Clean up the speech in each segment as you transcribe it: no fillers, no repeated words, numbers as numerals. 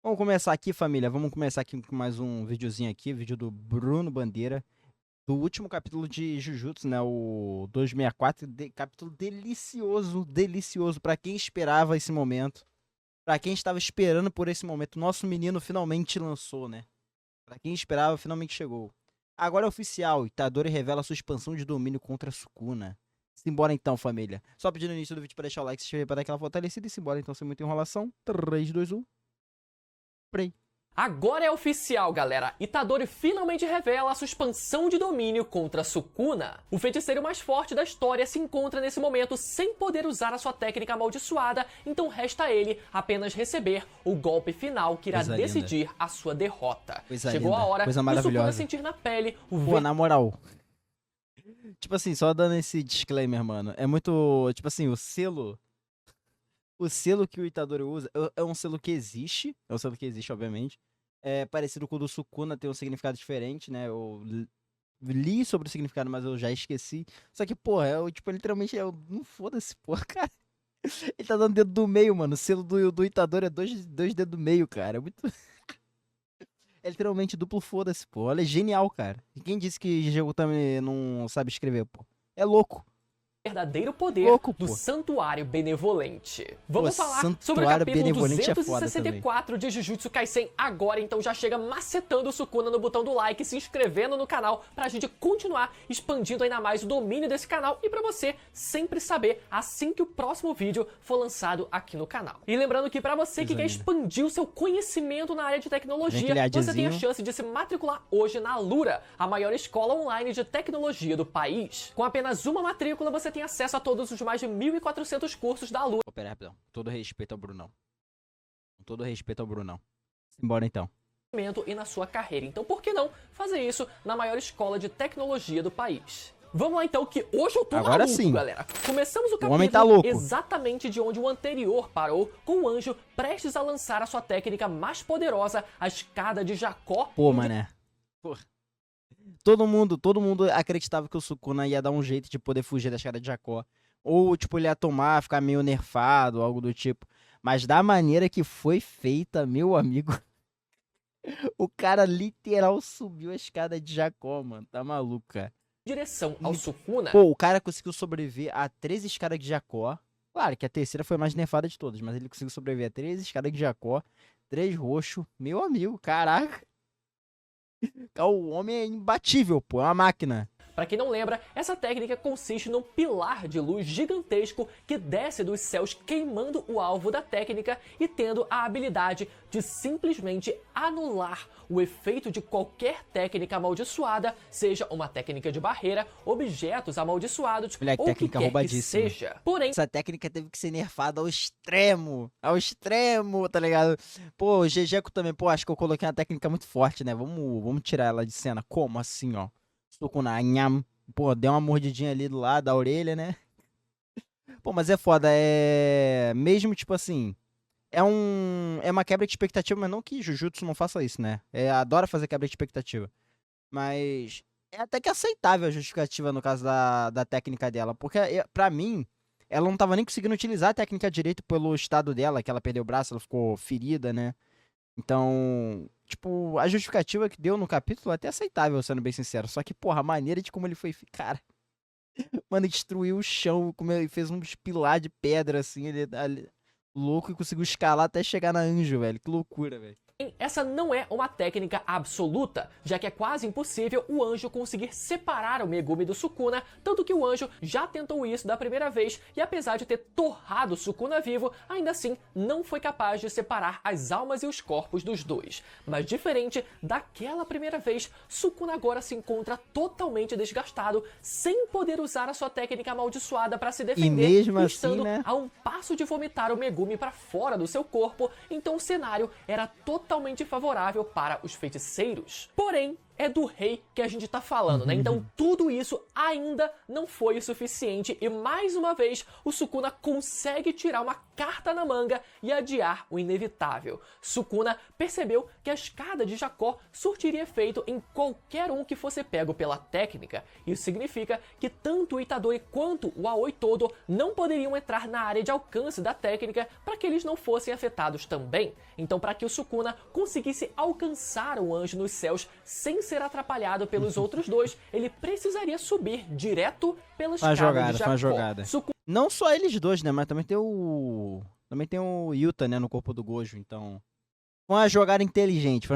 Vamos começar aqui, família. Vamos começar aqui com mais um videozinho aqui, vídeo do Bruno Bandeira, do último capítulo de Jujutsu, né? O 264, capítulo delicioso, delicioso. Pra quem esperava esse momento, pra quem estava esperando por esse momento, nosso menino finalmente lançou, né? Pra quem esperava, finalmente chegou. Agora é oficial, Itadori revela sua expansão de domínio contra a Sukuna. Simbora então, família. Só pedindo no início do vídeo pra deixar o like, se inscrever pra dar aquela fortalecida e simbora então, sem muita enrolação. 3, 2, 1, play. Agora é oficial, galera! Itadori finalmente revela a sua expansão de domínio contra Sukuna. O feiticeiro mais forte da história se encontra nesse momento sem poder usar a sua técnica amaldiçoada, então resta a ele apenas receber o golpe final que irá decidir a sua derrota. Chegou a hora do Sukuna sentir na pele o Pô, na moral. Tipo assim, só dando esse disclaimer, mano. É muito. Tipo assim, o selo. O selo que o Itadori usa é um selo que existe. É um selo que existe, obviamente. É parecido com o do Sukuna, tem um significado diferente, né? Eu li sobre o significado, mas eu já esqueci. Só que, porra, tipo, literalmente, não foda-se, porra, cara. Ele tá dando dedo do meio, mano. O selo do Itadori é dois dedos do meio, cara. É muito. É literalmente duplo foda-se, pô. Olha, é genial, cara. E quem disse que Gege também não sabe escrever, pô? É louco. Verdadeiro poder do Santuário Benevolente. Vamos falar sobre o capítulo 264 de Jujutsu Kaisen agora, então já chega macetando o Sukuna no botão do like, se inscrevendo no canal pra gente continuar expandindo ainda mais o domínio desse canal e pra você sempre saber assim que o próximo vídeo for lançado aqui no canal. E lembrando que pra você que quer expandir o seu conhecimento na área de tecnologia, você tem a chance de se matricular hoje na Alura, a maior escola online de tecnologia do país. Com apenas uma matrícula, você tem acesso a todos os mais de 1.400 cursos da Alura. Pera aí, rapidão. Todo respeito ao Brunão. Com todo respeito ao Brunão. Simbora então. E na sua carreira. Então por que não fazer isso na maior escola de tecnologia do país? Vamos lá então, que hoje eu tô agora maluco, sim, galera. Começamos o capítulo homem tá louco. Exatamente de onde o anterior parou, com o anjo prestes a lançar a sua técnica mais poderosa, a escada de Jacó. Pô, mané. Porra. Todo mundo acreditava que o Sukuna ia dar um jeito de poder fugir da escada de Jacó. Ou, tipo, ele ia tomar, ficar meio nerfado, algo do tipo. Mas da maneira que foi feita, meu amigo, o cara literal subiu a escada de Jacó, mano. Tá maluco, cara. Direção ao Sukuna. Pô, o cara conseguiu sobreviver a 3 escadas de Jacó. Claro que a terceira foi a mais nerfada de todas, mas ele conseguiu sobreviver a 3 escadas de Jacó, 3 roxo. Meu amigo, caraca. O homem é imbatível, pô, é uma máquina. Para quem não lembra, essa técnica consiste num pilar de luz gigantesco que desce dos céus queimando o alvo da técnica e tendo a habilidade de simplesmente anular o efeito de qualquer técnica amaldiçoada, seja uma técnica de barreira, objetos amaldiçoados ou técnica roubadíssima. Que seja. Porém, essa técnica teve que ser nerfada ao extremo, tá ligado? Pô, o Jejeco também, pô, acho que eu coloquei uma técnica muito forte, né? Vamos tirar ela de cena. Como assim, ó? Sukuna, nham. Pô, deu uma mordidinha ali do lado da orelha, né? Pô, mas é foda, mesmo, tipo assim, é uma quebra de expectativa, mas não que Jujutsu não faça isso, né? Adora fazer quebra de expectativa. Mas é até que aceitável a justificativa no caso da técnica dela, porque pra mim, ela não tava nem conseguindo utilizar a técnica direito pelo estado dela, que ela perdeu o braço, ela ficou ferida, né? Então, tipo, a justificativa que deu no capítulo é até aceitável, sendo bem sincero. Só que, porra, a maneira de como ele foi... Cara, mano, destruiu o chão, como ele fez uns pilar de pedra, assim, ele louco, e conseguiu escalar até chegar na Anjo, velho. Que loucura, velho. Essa não é uma técnica absoluta, já que é quase impossível o anjo conseguir separar o Megumi do Sukuna, tanto que o anjo já tentou isso da primeira vez e apesar de ter torrado o Sukuna vivo, ainda assim não foi capaz de separar as almas e os corpos dos dois. Mas diferente daquela primeira vez, Sukuna agora se encontra totalmente desgastado, sem poder usar a sua técnica amaldiçoada para se defender, e mesmo estando assim, né? a um passo de vomitar o Megumi para fora do seu corpo, então o cenário era totalmente favorável para os feiticeiros. Porém, é do rei que a gente tá falando, né? Então tudo isso ainda não foi o suficiente e mais uma vez o Sukuna consegue tirar uma carta na manga e adiar o inevitável. Sukuna percebeu que a escada de Jacó surtiria efeito em qualquer um que fosse pego pela técnica. Isso significa que tanto o Itadori quanto o Aoi todo não poderiam entrar na área de alcance da técnica para que eles não fossem afetados também. Então, para que o Sukuna conseguisse alcançar o anjo nos céus sem ser atrapalhado pelos outros dois, ele precisaria subir direto pela escada de Jacó. Foi uma jogada. Não só eles dois, né? Mas também tem o... Yuta, né? No corpo do Gojo, então... Foi uma jogada inteligente,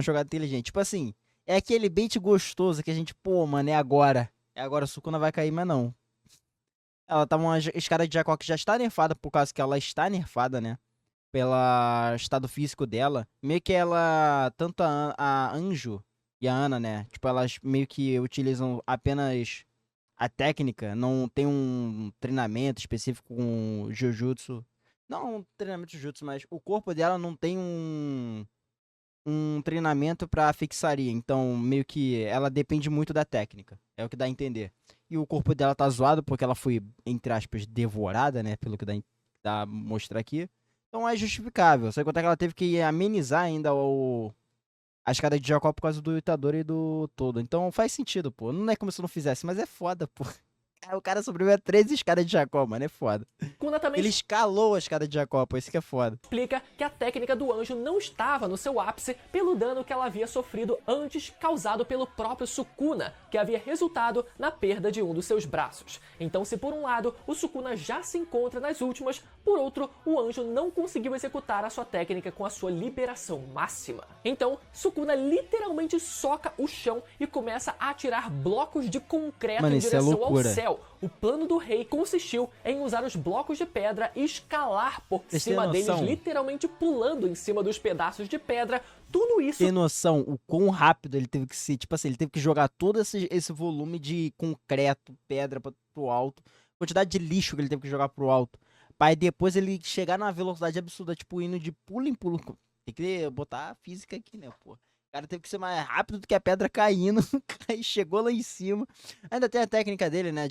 Tipo assim, é aquele bait gostoso que a gente... Pô, mano, é agora. É agora, a Sukuna vai cair, mas não. Ela tá uma escada de Jacó que já está nerfada, por causa que ela está nerfada, né? Pelo estado físico dela. Meio que ela... Tanto a Anjo e a Ana, né? Tipo, elas meio que utilizam apenas... A técnica, não tem um treinamento específico com Jujutsu. Não um treinamento de Jujutsu, mas o corpo dela não tem um treinamento pra fixaria. Então, meio que ela depende muito da técnica. É o que dá a entender. E o corpo dela tá zoado porque ela foi, entre aspas, devorada, né? Pelo que dá a mostrar aqui. Então é justificável. Só que até que ela teve que amenizar ainda a escada de Jacó por causa do Itadori e do todo. Então faz sentido, pô. Não é como se eu não fizesse, mas é foda, pô. O cara sobreviveu a 13 escadas de Jacó, mano. É foda. Ele escalou a escada de Jacó, pô. Isso que é foda. Explica que a técnica do anjo não estava no seu ápice pelo dano que ela havia sofrido antes, causado pelo próprio Sukuna, que havia resultado na perda de um dos seus braços. Então, se por um lado o Sukuna já se encontra nas últimas, por outro, o anjo não conseguiu executar a sua técnica com a sua liberação máxima. Então, Sukuna literalmente soca o chão e começa a atirar blocos de concreto em direção ao céu. O plano do rei consistiu em usar os blocos de pedra e escalar por cima deles, literalmente pulando em cima dos pedaços de pedra. Tudo isso... Tem noção o quão rápido ele teve que ser? Tipo assim, ele teve que jogar todo esse volume de concreto, pedra pro alto, quantidade de lixo que ele teve que jogar pro alto, para depois ele chegar numa velocidade absurda, tipo indo de pulo em pulo. Tem que botar a física aqui, né, pô? O cara teve que ser mais rápido do que a pedra caindo. Aí chegou lá em cima. Ainda tem a técnica dele, né?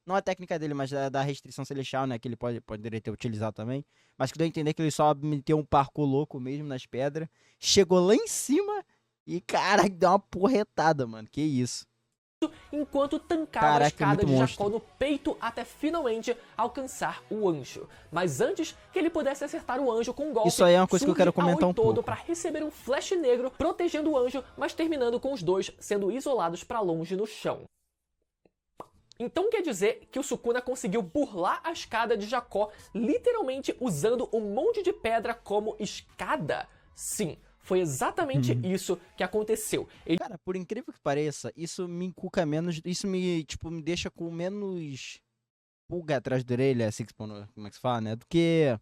Não a técnica dele, mas da restrição celestial, né? Que ele poderia ter utilizado também. Mas que deu a entender que ele só meteu um parkour louco mesmo nas pedras. Chegou lá em cima e, cara, deu uma porretada, mano. Que isso. Enquanto tancava a escada de Jacó no peito até finalmente alcançar o anjo. Mas antes que ele pudesse acertar o anjo com um golpe, isso aí é uma coisa que eu quero comentar um pouco. Para receber um flash negro, protegendo o anjo, mas terminando com os dois sendo isolados para longe no chão. Então quer dizer que o Sukuna conseguiu burlar a escada de Jacó, literalmente usando um monte de pedra como escada? Sim. Foi exatamente isso que aconteceu. Cara, por incrível que pareça, isso me encuca menos... Isso me deixa com menos pulga atrás da orelha, assim, como é que se fala, né? Do que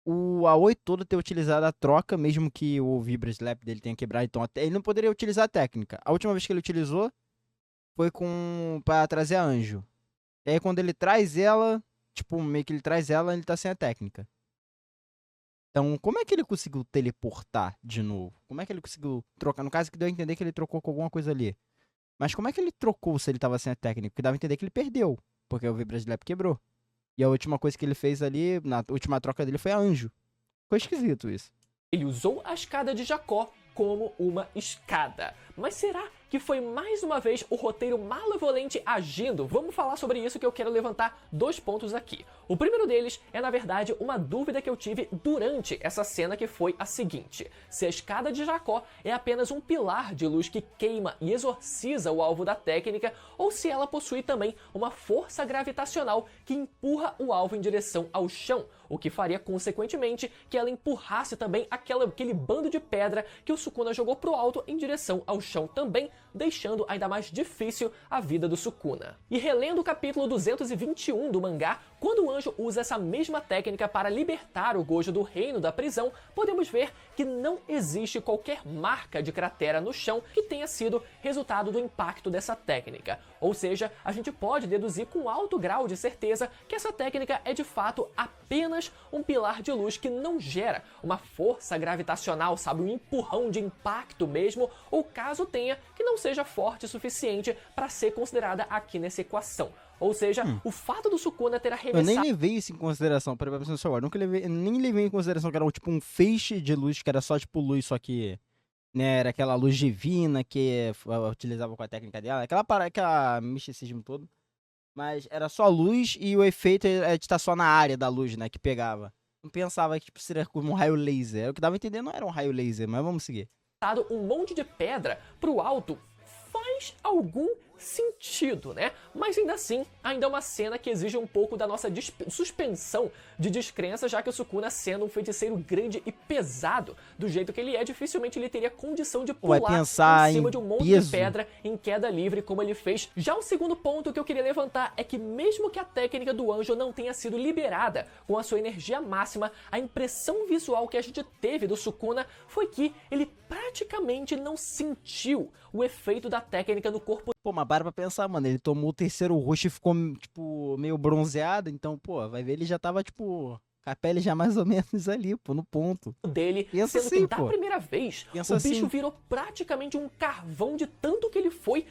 o Aoi todo ter utilizado a troca, mesmo que o Vibra Slap dele tenha quebrado. Então ele não poderia utilizar a técnica. A última vez que ele utilizou foi pra trazer a Anjo. E aí quando ele traz ela, tipo, meio que ele traz ela, ele tá sem a técnica. Então, como é que ele conseguiu teleportar de novo? Como é que ele conseguiu trocar? No caso, que deu a entender que ele trocou com alguma coisa ali. Mas como é que ele trocou se ele tava sem a técnica? Porque dava a entender que ele perdeu, porque o Vibra Slap quebrou. E a última coisa que ele fez ali, na última troca dele, foi a Anjo. Ficou esquisito isso. Ele usou a escada de Jacó como uma escada. Mas será que foi mais uma vez o roteiro malevolente agindo? Vamos falar sobre isso, que eu quero levantar 2 pontos aqui. O primeiro deles é, na verdade, uma dúvida que eu tive durante essa cena, que foi a seguinte: se a escada de Jacó é apenas um pilar de luz que queima e exorciza o alvo da técnica, ou se ela possui também uma força gravitacional que empurra o alvo em direção ao chão, o que faria, consequentemente, que ela empurrasse também aquele bando de pedra que o Sukuna jogou pro alto em direção ao chão também, deixando ainda mais difícil a vida do Sukuna. E relendo o capítulo 221 do mangá, quando o anjo usa essa mesma técnica para libertar o Gojo do reino da prisão, podemos ver que não existe qualquer marca de cratera no chão que tenha sido resultado do impacto dessa técnica. Ou seja, a gente pode deduzir com alto grau de certeza que essa técnica é de fato apenas um pilar de luz que não gera uma força gravitacional, sabe, um empurrão de impacto mesmo, ou caso tenha, que não seja forte o suficiente para ser considerada aqui nessa equação. Ou seja, o fato do Sukuna ter arremessado... Eu nem levei isso em consideração, para pensar só agora. Nem levei em consideração que era tipo um feixe de luz, que era só tipo luz, só que, né, era aquela luz divina que eu utilizava com a técnica dela, aquela misticismo todo. Mas era só luz e o efeito é de estar só na área da luz, né, que pegava. Não pensava que tipo, seria como um raio laser. O que dava a entender não era um raio laser, mas vamos seguir. Um monte de pedra pro alto faz algum sentido, né? Mas ainda assim, ainda é uma cena que exige um pouco da nossa suspensão de descrença, já que o Sukuna, sendo um feiticeiro grande e pesado, do jeito que ele é, dificilmente ele teria condição de pular em cima de um monte de pedra em queda livre, como ele fez. Já o segundo ponto que eu queria levantar é que mesmo que a técnica do anjo não tenha sido liberada com a sua energia máxima, a impressão visual que a gente teve do Sukuna foi que ele praticamente não sentiu o efeito da técnica no corpo. Pô, mas para pra pensar, mano, ele tomou o terceiro roxo e ficou, tipo, meio bronzeado, então, pô, vai ver, ele já tava, tipo, com a pele já mais ou menos ali, pô, no ponto. Dele, pensa sendo assim, que da primeira vez, pensa o bicho assim. virou praticamente um carvão de tanto que ele foi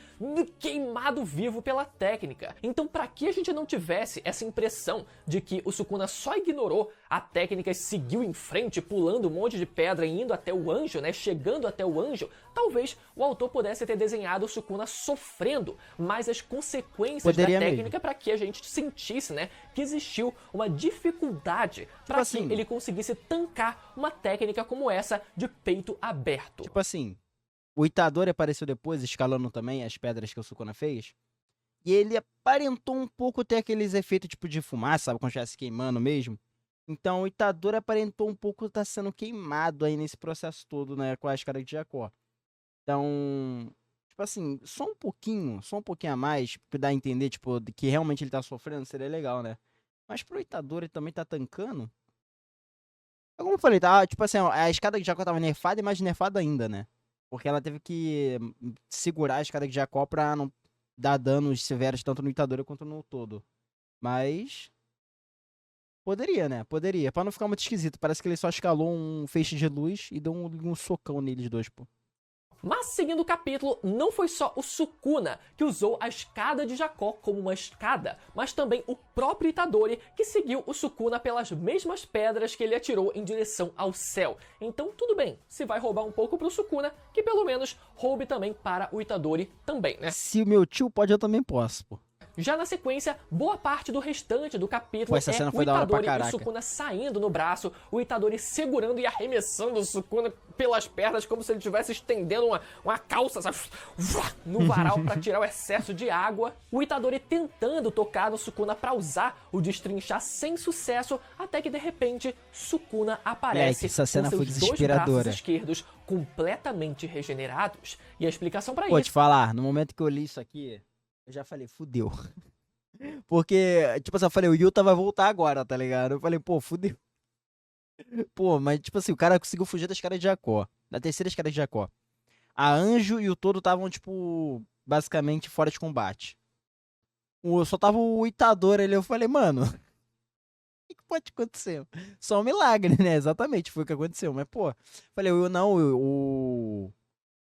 queimado vivo pela técnica. Então, pra que a gente não tivesse essa impressão de que o Sukuna só ignorou a técnica e seguiu em frente, pulando um monte de pedra e indo até o anjo, né, chegando até o anjo, talvez o autor pudesse ter desenhado o Sukuna sofrendo mais as consequências da técnica para que a gente sentisse, né, que existiu uma dificuldade para que ele conseguisse tancar uma técnica como essa de peito aberto. Tipo assim, o Itadori apareceu depois, escalando também as pedras que o Sukuna fez, e ele aparentou um pouco ter aqueles efeitos tipo de fumaça, sabe, quando estivesse queimando mesmo. Então o Itadori aparentou um pouco estar sendo queimado aí nesse processo todo, né, com a escada de Jacó. Então, tipo assim, só um pouquinho a mais, pra dar a entender, tipo, que realmente ele tá sofrendo, seria legal, né? Mas pro Itadori também tá tancando. Como eu falei, tá, tipo assim, a escada de Jacó tava nerfada e mais nerfada ainda, né? Porque ela teve que segurar a escada de Jacó pra não dar danos severos tanto no Itadori quanto no todo. Mas... poderia, né? Poderia. Pra não ficar muito esquisito. Parece que ele só escalou um feixe de luz e deu um socão neles dois, pô. Mas seguindo o capítulo, não foi só o Sukuna que usou a escada de Jacó como uma escada, mas também o próprio Itadori que seguiu o Sukuna pelas mesmas pedras que ele atirou em direção ao céu. Então tudo bem, se vai roubar um pouco pro Sukuna, que pelo menos roube também para o Itadori também, né? Se o meu tio pode, eu também posso, pô. Já na sequência, boa parte do restante do capítulo essa cena foi o Itadori e o Sukuna saindo no braço, o Itadori segurando e arremessando o Sukuna pelas pernas como se ele estivesse estendendo uma calça, sabe, no varal para tirar o excesso de água. O Itadori tentando tocar no Sukuna para usar o destrinchar sem sucesso, até que de repente Sukuna aparece essa cena com foi seus dois braços desesperadora. esquerdos completamente regenerados. E a explicação para Pô, isso... te falar, no momento que eu li isso aqui, eu já falei, fudeu. Porque, tipo assim, eu falei, o Yuta vai voltar agora, tá ligado? Eu falei, pô, fudeu. Pô, mas tipo assim, o cara conseguiu fugir da escada de Jacó, da terceira escada de Jacó. A Anjo e o Todo estavam, tipo, basicamente fora de combate. Só tava o Itadori ali, eu falei, mano, o que pode acontecer? Só um milagre, né? Exatamente, foi o que aconteceu. Mas, pô, falei,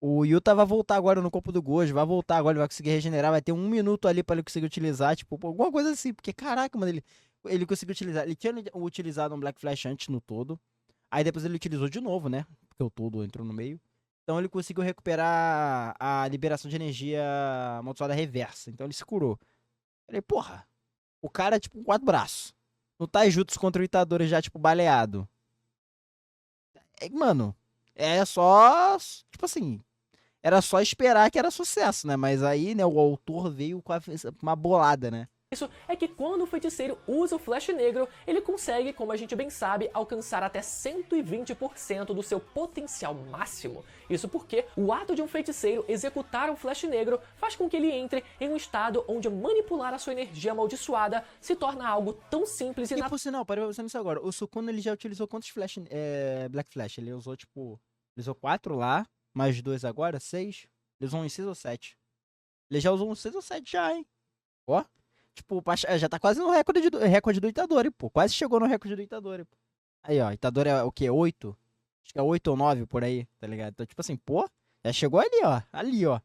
o Yuta vai voltar agora no corpo do Gojo, vai voltar agora, ele vai conseguir regenerar, vai ter 1 minuto ali pra ele conseguir utilizar, tipo, alguma coisa assim, porque caraca, mano, ele conseguiu utilizar, ele tinha utilizado um Black Flash antes no Todo, aí depois ele utilizou de novo, né, porque o Todo entrou no meio, então ele conseguiu recuperar a liberação de energia amaldiçoada reversa, então ele se curou. Falei, porra, o cara é tipo 4 braços, no Taijutsu contra o Itadori já, tipo, baleado. Mano, é só, tipo assim... era só esperar que era sucesso, né? Mas aí, né, o autor veio com uma bolada, né? Isso é que quando o feiticeiro usa o Flash Negro, ele consegue, como a gente bem sabe, alcançar até 120% do seu potencial máximo. Isso porque o ato de um feiticeiro executar um Flash Negro faz com que ele entre em um estado onde manipular a sua energia amaldiçoada se torna algo tão simples e natural. E por sinal, para você nisso agora, o Sukuna ele já utilizou quantos Black Flash? Ele usou, tipo, ele usou 4 lá, mais 2 agora, 6? Ele usou uns 6 ou 7? Ele já usou uns 6 ou 7 já, hein? Ó. Tipo, já tá quase no recorde do Itadori, pô. Quase chegou no recorde do Itadori, pô. Aí, ó. Itadori é o quê? 8? Acho que é 8 ou 9 por aí, tá ligado? Então, tipo assim, pô, já chegou ali, ó. Ali, ó.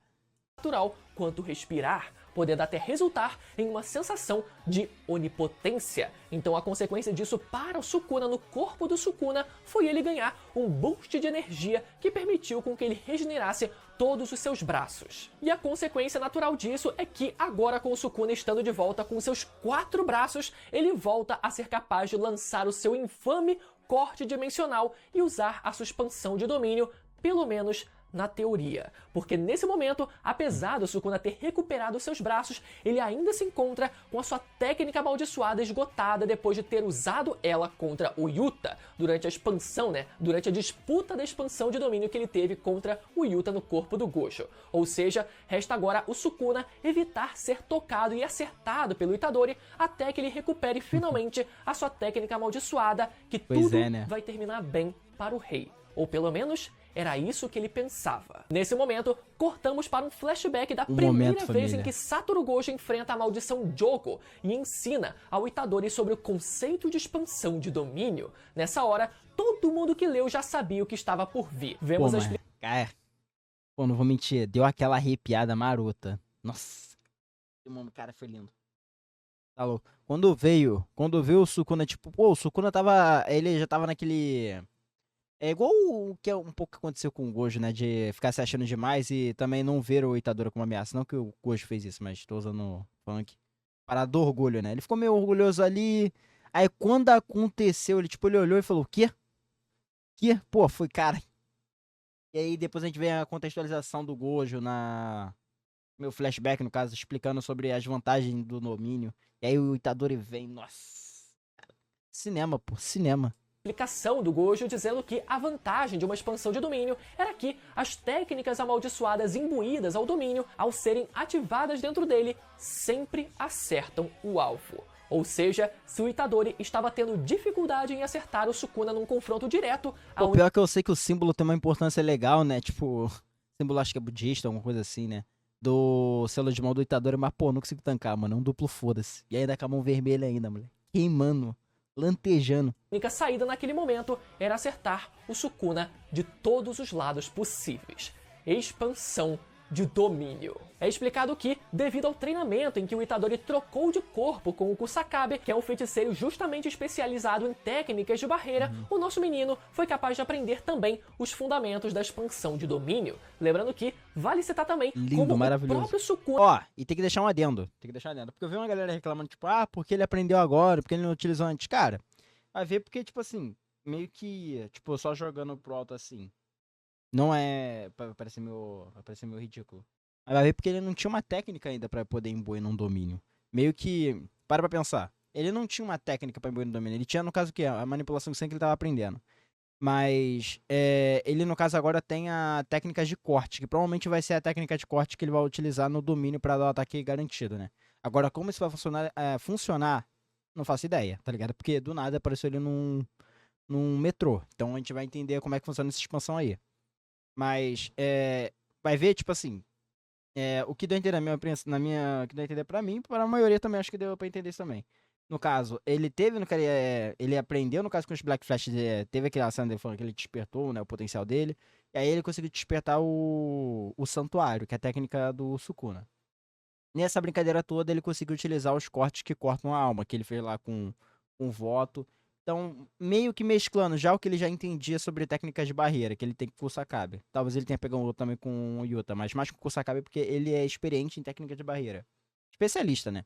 Natural quanto respirar, podendo até resultar em uma sensação de onipotência. Então a consequência disso para o Sukuna no corpo do Sukuna foi ele ganhar um boost de energia que permitiu com que ele regenerasse todos os seus braços. E a consequência natural disso é que agora com o Sukuna estando de volta com seus 4 braços, ele volta a ser capaz de lançar o seu infame corte dimensional e usar a sua expansão de domínio, pelo menos na teoria, porque nesse momento, apesar do Sukuna ter recuperado seus braços, ele ainda se encontra com a sua técnica amaldiçoada esgotada depois de ter usado ela contra o Yuta durante a expansão, durante a disputa da expansão de domínio que ele teve contra o Yuta no corpo do Gojo. Ou seja, resta agora o Sukuna evitar ser tocado e acertado pelo Itadori até que ele recupere finalmente a sua técnica amaldiçoada, que tudo vai terminar bem para o rei. Ou pelo menos era isso que ele pensava. Nesse momento, cortamos para um flashback da primeira vez em que Satoru Gojo enfrenta a maldição Jogo e ensina ao Itadori sobre o conceito de expansão de domínio. Nessa hora, todo mundo que leu já sabia o que estava por vir. Vemos Pô, não vou mentir, deu aquela arrepiada marota. Nossa, cara, foi lindo. Tá louco. Quando veio o Sukuna, tipo, pô, o Sukuna ele já tava naquele... É igual o que é um pouco que aconteceu com o Gojo, né? De ficar se achando demais e também não ver o Itadori como ameaça. Não que o Gojo fez isso, mas tô usando funk. Parada do orgulho, né? Ele ficou meio orgulhoso ali. Aí quando aconteceu, ele olhou e falou, o quê? Que? Pô, foi cara. E aí depois a gente vê a contextualização do Gojo meu flashback, no caso, explicando sobre as vantagens do domínio. E aí o Itadori vem, nossa. Cinema, pô, cinema. Explicação do Gojo dizendo que a vantagem de uma expansão de domínio era que as técnicas amaldiçoadas imbuídas ao domínio, ao serem ativadas dentro dele, sempre acertam o alvo. Ou seja, se o Itadori estava tendo dificuldade em acertar o Sukuna num confronto direto... O pior é que eu sei que o símbolo tem uma importância legal, né? Tipo, símbolo acho que é budista, alguma coisa assim, né? Do selo de mão do Itadori, mas pô, não consigo tancar, mano. É um duplo foda-se. E ainda com a mão vermelha ainda, moleque. Queimando. Lantejando. A única saída naquele momento era acertar o Sukuna de todos os lados possíveis. Expansão de domínio. É explicado que, devido ao treinamento em que o Itadori trocou de corpo com o Kusakabe, que é um feiticeiro justamente especializado em técnicas de barreira, o nosso menino foi capaz de aprender também os fundamentos da expansão de domínio. Lembrando que vale citar também como o próprio Sukuna... Ó, e tem que deixar um adendo. Porque eu vi uma galera reclamando, tipo, porque ele aprendeu agora, porque ele não utilizou antes. Cara, vai ver porque, tipo assim, meio que, tipo, só jogando pro alto assim. Não é... Parece meio ridículo. Mas vai ver porque ele não tinha uma técnica ainda pra poder imbuir num domínio. Meio que... Para pra pensar. Ele não tinha uma técnica pra imbuir no domínio. Ele tinha, no caso, o quê? A manipulação de sangue que ele tava aprendendo. Mas ele, no caso, agora tem a técnica de corte. Que provavelmente vai ser a técnica de corte que ele vai utilizar no domínio pra dar o ataque garantido, né? Agora, como isso vai funcionar, não faço ideia, tá ligado? Porque do nada apareceu ele num metrô. Então a gente vai entender como é que funciona essa expansão aí. Mas, vai ver, tipo assim, o que deu a entender que deu a entender pra mim, para a maioria também, acho que deu pra entender isso também. No caso, ele aprendeu, no caso, com os Black Flash, teve aquela cena dele falando que ele despertou, né, o potencial dele, e aí ele conseguiu despertar o santuário, que é a técnica do Sukuna. Nessa brincadeira toda, ele conseguiu utilizar os cortes que cortam a alma, que ele fez lá com voto. Então, meio que mesclando já o que ele já entendia sobre técnicas de barreira, que ele tem com o Kusakabe. Talvez ele tenha pegado outro também com o Yuta, mas mais com o Kusakabe porque ele é experiente em técnica de barreira. Especialista, né?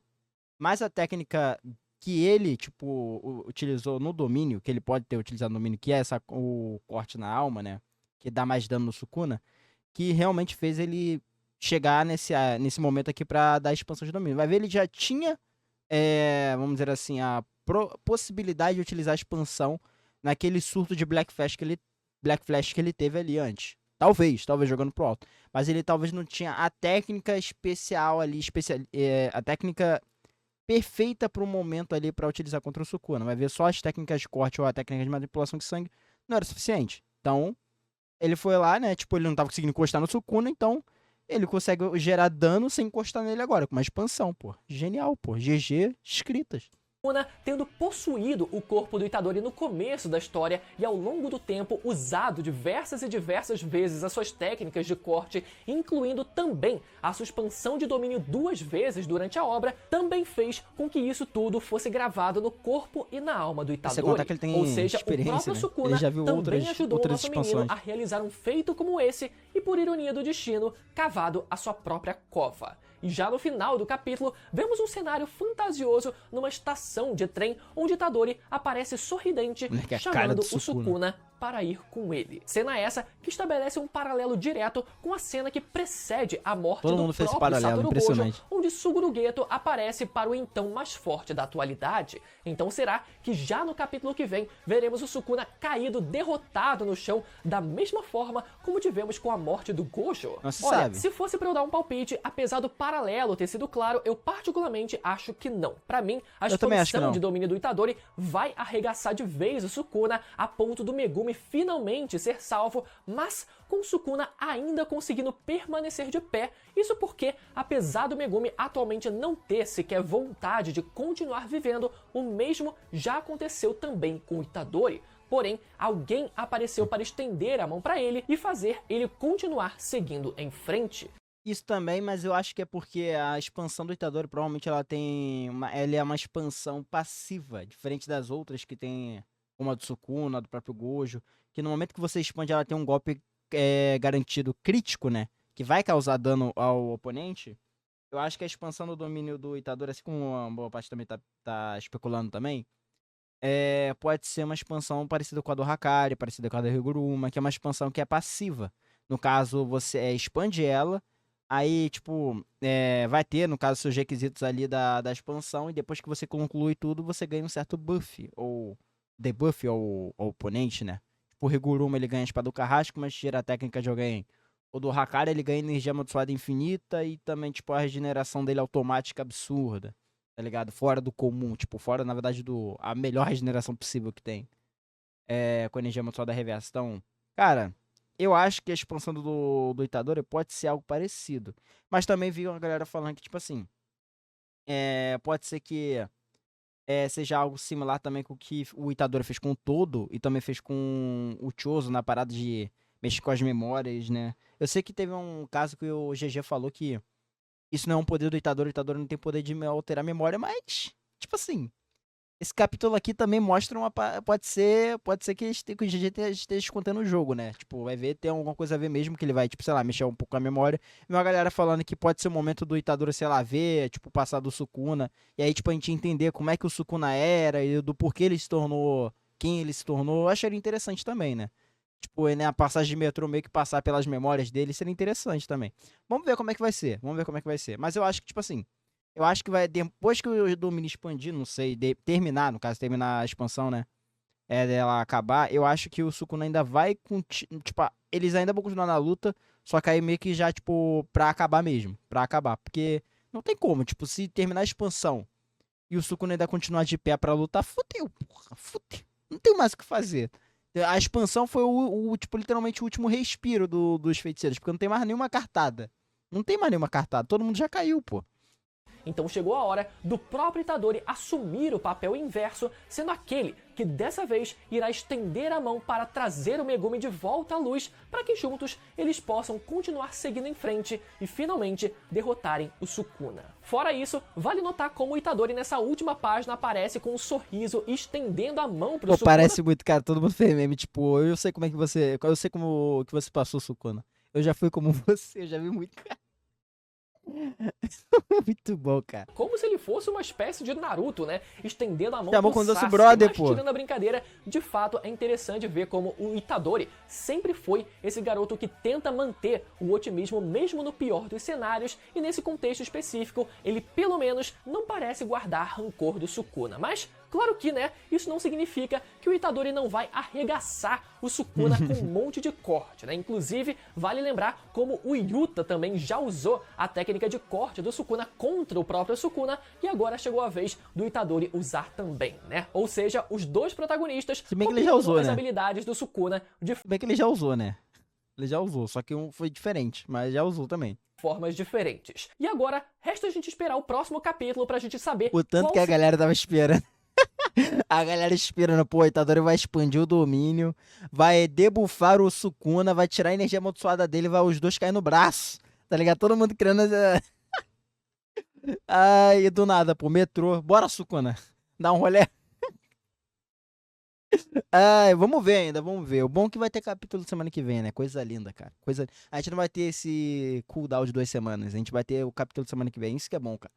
Mas a técnica que ele, tipo, utilizou no domínio, que ele pode ter utilizado no domínio, que é o corte na alma, né? Que dá mais dano no Sukuna, que realmente fez ele chegar nesse momento aqui pra dar expansão de domínio. Vai ver, ele já tinha, vamos dizer assim, a possibilidade de utilizar a expansão naquele surto de Black Flash que ele teve ali antes. Talvez jogando pro alto. Mas ele talvez não tinha a técnica especial ali, a técnica perfeita pro momento ali pra utilizar contra o Sukuna. Vai ver só as técnicas de corte ou a técnica de manipulação de sangue não era suficiente. Então, ele foi lá, né? Tipo, ele não tava conseguindo encostar no Sukuna, então ele consegue gerar dano sem encostar nele agora, com uma expansão, pô. Genial, pô. GG, escritas. Sukuna tendo possuído o corpo do Itadori no começo da história e ao longo do tempo usado diversas vezes as suas técnicas de corte, incluindo também a sua expansão de domínio 2 vezes durante a obra, também fez com que isso tudo fosse gravado no corpo e na alma do Itadori. Que ele tem ou seja, o próprio né? Sukuna já viu também ajudou o nosso expansões. menino a realizar um feito como esse e, por ironia do destino, cavado a sua própria cova. E já no final do capítulo, vemos um cenário fantasioso numa estação de trem, onde Itadori aparece sorridente, chamando o Sukuna para ir com ele. Cena essa que estabelece um paralelo direto com a cena que precede a morte do próprio Satoru Gojo, onde Suguru Geto aparece para o então mais forte da atualidade. Então será que já no capítulo que vem, veremos o Sukuna caído, derrotado no chão, da mesma forma como tivemos com a morte do Gojo? Olha, se fosse para eu dar um palpite, apesar do paralelo ter sido claro, eu particularmente acho que não. Para mim, a expansão de domínio do Itadori vai arregaçar de vez o Sukuna a ponto do Megumi finalmente ser salvo, mas com Sukuna ainda conseguindo permanecer de pé. Isso porque, apesar do Megumi atualmente não ter sequer vontade de continuar vivendo, o mesmo já aconteceu também com Itadori. Porém, alguém apareceu para estender a mão para ele e fazer ele continuar seguindo em frente. Isso também, mas eu acho que é porque a expansão do Itadori provavelmente ela é uma expansão passiva, diferente das outras que tem, como a do Sukuna, do próprio Gojo, que no momento que você expande ela tem um golpe garantido crítico, né, que vai causar dano ao oponente. Eu acho que a expansão do domínio do Itadori, assim como uma boa parte também tá especulando também, pode ser uma expansão parecida com a do Hakari, parecida com a da Higuruma, que é uma expansão que é passiva. No caso, você expande ela, aí, tipo, vai ter, no caso, seus requisitos ali da expansão, e depois que você conclui tudo, você ganha um certo buff, ou debuff ao oponente, né? Tipo, o Higuruma, ele ganha a espada do carrasco, mas tira a técnica de alguém. O do Hakari, ele ganha energia amaldiçoada infinita e também, tipo, a regeneração dele automática absurda, tá ligado? Fora do comum, tipo, fora, na verdade, a melhor regeneração possível que tem. Com a energia amaldiçoada reversa. Então, cara, eu acho que a expansão do Itadori pode ser algo parecido. Mas também vi uma galera falando que, tipo assim, pode ser que seja algo similar também com o que o Itadori fez com o Todo e também fez com o Chozo na parada de mexer com as memórias, né? Eu sei que teve um caso que o GG falou que isso não é um poder do Itadori, o Itadori não tem poder de alterar a memória, mas, tipo assim, esse capítulo aqui também mostra pode ser que o GG esteja contando o jogo, né? Tipo, vai ver, tem alguma coisa a ver mesmo, que ele vai, tipo, sei lá, mexer um pouco com a memória. E uma galera falando que pode ser o momento do Itadori, sei lá, ver, tipo, o passado do Sukuna. E aí, tipo, a gente entender como é que o Sukuna era e do porquê ele se tornou quem ele se tornou. Eu acharia interessante também, né? Tipo, a passagem de metrô meio que passar pelas memórias dele seria interessante também. Vamos ver como é que vai ser. Mas eu acho que, tipo assim, eu acho que vai, depois que o domínio expandir, não sei, terminar a expansão, né? Dela acabar, eu acho que o Sukuna ainda vai, tipo, eles ainda vão continuar na luta, só que aí meio que já, tipo, pra acabar mesmo. Porque não tem como, tipo, se terminar a expansão e o Sukuna ainda continuar de pé pra lutar, fudeu, porra, fudeu. Não tem mais o que fazer. A expansão foi tipo, literalmente o último respiro dos feiticeiros, porque não tem mais nenhuma cartada. Todo mundo já caiu, pô. Então chegou a hora do próprio Itadori assumir o papel inverso, sendo aquele que dessa vez irá estender a mão para trazer o Megumi de volta à luz, para que juntos eles possam continuar seguindo em frente e finalmente derrotarem o Sukuna. Fora isso, vale notar como o Itadori nessa última página aparece com um sorriso estendendo a mão pro Sukuna. Parece muito, cara, todo mundo fez meme, tipo, eu sei como que você passou, Sukuna. Eu já fui como você, eu já vi muito, cara. Muito bom, cara. Como se ele fosse uma espécie de Naruto, né? Estendendo a mão pro Sasuke, brother, mas tirando a brincadeira, de fato é interessante ver como o Itadori sempre foi esse garoto que tenta manter o otimismo mesmo no pior dos cenários, e nesse contexto específico, ele pelo menos não parece guardar rancor do Sukuna. Mas, claro que, né, isso não significa que o Itadori não vai arregaçar o Sukuna com um monte de corte, né? Inclusive, vale lembrar como o Yuta também já usou a técnica de corte do Sukuna contra o próprio Sukuna, e agora chegou a vez do Itadori usar também, né? Ou seja, os dois protagonistas copiando as habilidades do Sukuna. Se bem que ele já usou, né? Ele já usou, só que um foi diferente, mas já usou também. formas diferentes. E agora, resta a gente esperar o próximo capítulo pra gente saber o tanto que a galera tava esperando. A galera esperando, pô, o Itadori vai expandir o domínio, vai debufar o Sukuna, vai tirar a energia amaldiçoada dele, vai os dois cair no braço, tá ligado? Todo mundo querendo... Ai, do nada, pô, metrô. Bora, Sukuna. Dá um rolê. Ai, vamos ver ainda, vamos ver. O bom é que vai ter capítulo semana que vem, né? Coisa linda, cara. A gente não vai ter esse cooldown de 2 semanas. A gente vai ter o capítulo semana que vem. Isso que é bom, cara.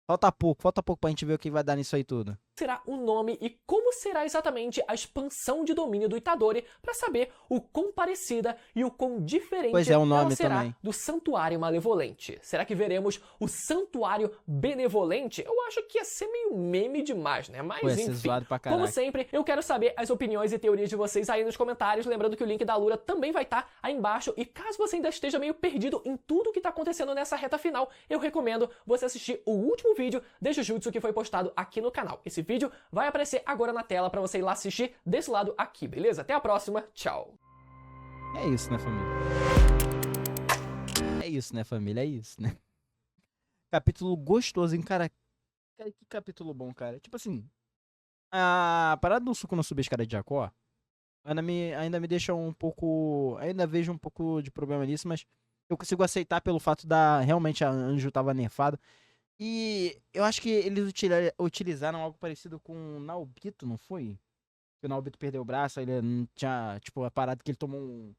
Falta pouco pra gente ver o que vai dar nisso aí tudo. Será o nome e como será exatamente a expansão de domínio do Itadori para saber o quão parecida e o quão diferente o nome ela será também. do Santuário Malevolente. Será que veremos o Santuário Benevolente? Eu acho que ia ser meio meme demais, né? Mas enfim, como sempre, eu quero saber as opiniões e teorias de vocês aí nos comentários. Lembrando que o link da Lura também vai estar aí embaixo. E caso você ainda esteja meio perdido em tudo que tá acontecendo nessa reta final, eu recomendo você assistir o último vídeo de Jujutsu que foi postado aqui no canal. Esse vídeo vai aparecer agora na tela pra você ir lá assistir desse lado aqui, beleza? Até a próxima, tchau! É isso, né, família? É isso, né, família? É isso, né? Capítulo gostoso, hein, cara? Que capítulo bom, cara. Tipo assim, a parada do Sukuna subir a escada de Jacó ainda me deixa um pouco... Ainda vejo um pouco de problema nisso, mas eu consigo aceitar pelo fato da... Realmente a Anjo tava nerfada. E eu acho que eles utilizaram algo parecido com o Naobito, não foi? Que o Naobito perdeu o braço, ele não tinha, tipo, a parada que ele tomou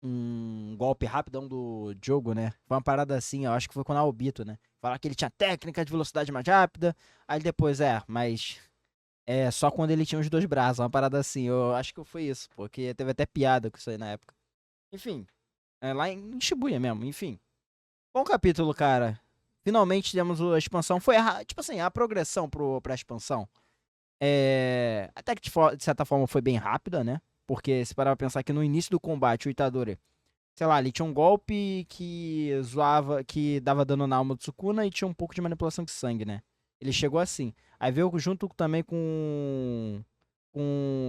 um golpe rapidão do jogo, né? Foi uma parada assim, eu acho que foi com o Naobito, né? Falar que ele tinha técnica de velocidade mais rápida, aí depois, mas... só quando ele tinha os 2 braços, uma parada assim, eu acho que foi isso, porque teve até piada com isso aí na época. Enfim, lá em Shibuya mesmo, enfim. Bom capítulo, cara. Finalmente temos a expansão. Foi, tipo assim, a progressão pra expansão. Até que de certa forma foi bem rápida, né? Porque se parar pra pensar que no início do combate o Itadori, sei lá, ele tinha um golpe que zoava, que dava dano na alma do Sukuna e tinha um pouco de manipulação de sangue, né? Ele chegou assim. Aí veio junto também com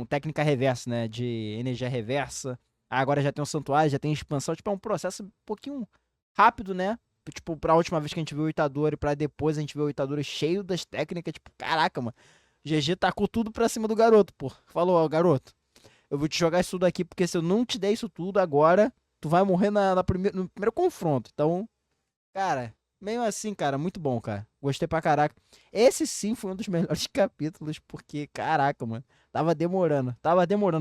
técnica reversa, né? De energia reversa. Aí agora já tem um santuário, já tem expansão. Tipo, é um processo um pouquinho rápido, né? Tipo, pra última vez que a gente viu o Itadori, pra depois a gente ver o Itadori cheio das técnicas, tipo, caraca, mano. GG tacou tudo pra cima do garoto, pô. Falou, ó, garoto, eu vou te jogar isso tudo aqui, porque se eu não te der isso tudo agora, tu vai morrer no primeiro confronto. Então, cara, meio assim, cara, muito bom, cara. Gostei pra caraca. Esse sim foi um dos melhores capítulos, porque, caraca, mano, tava demorando,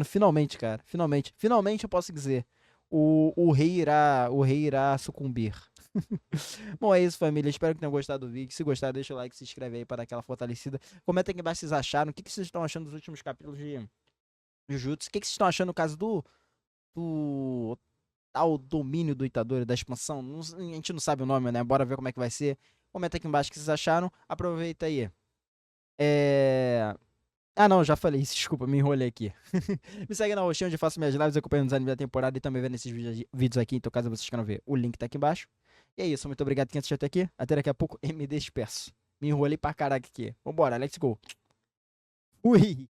finalmente, cara, finalmente eu posso dizer. O rei irá sucumbir. Bom, é isso, família. Espero que tenham gostado do vídeo. Se gostar, deixa o like, se inscreve aí para dar aquela fortalecida. Comenta aqui embaixo se vocês acharam. O que vocês estão achando dos últimos capítulos de Jujutsu? O que vocês estão achando no caso do tal domínio do Itadori, da expansão? A gente não sabe o nome, né? Bora ver como é que vai ser. Comenta aqui embaixo o que vocês acharam. Aproveita aí. Ah, não, já falei isso, desculpa, me enrolei aqui. Me segue na roxinha, onde eu faço minhas lives, acompanhando os animes da temporada e também vendo esses vídeos aqui. Então, caso vocês queiram ver, o link tá aqui embaixo. E é isso, muito obrigado quem assistiu até aqui. Até daqui a pouco e me despeço. Me enrolei pra caraca aqui. Vambora, let's go. Ui!